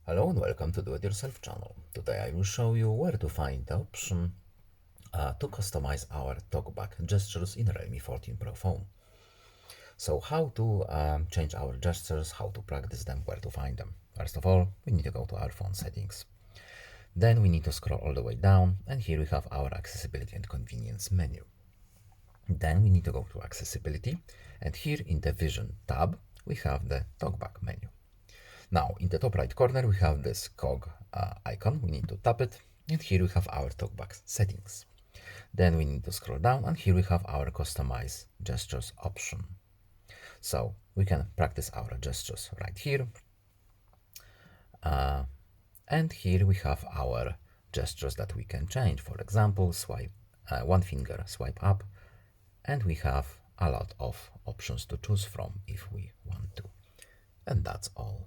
Hello and welcome to Do It Yourself channel. Today I will show you where to find the option to customize our TalkBack gestures in Realme 14 Pro phone. So how to change our gestures, how to practice them, where to find them. First of all, we need to go to our phone settings. Then we need to scroll all the way down, and here we have our accessibility and convenience menu. Then we need to go to accessibility, and here in the vision tab, we have the TalkBack menu. Now, in the top right corner, we have this cog icon. We need to tap it, and here we have our TalkBack settings. Then we need to scroll down, and here we have our customize gestures option. So we can practice our gestures right here. And here we have our gestures that we can change. For example, swipe one finger, swipe up, and we have a lot of options to choose from if we want to. And that's all.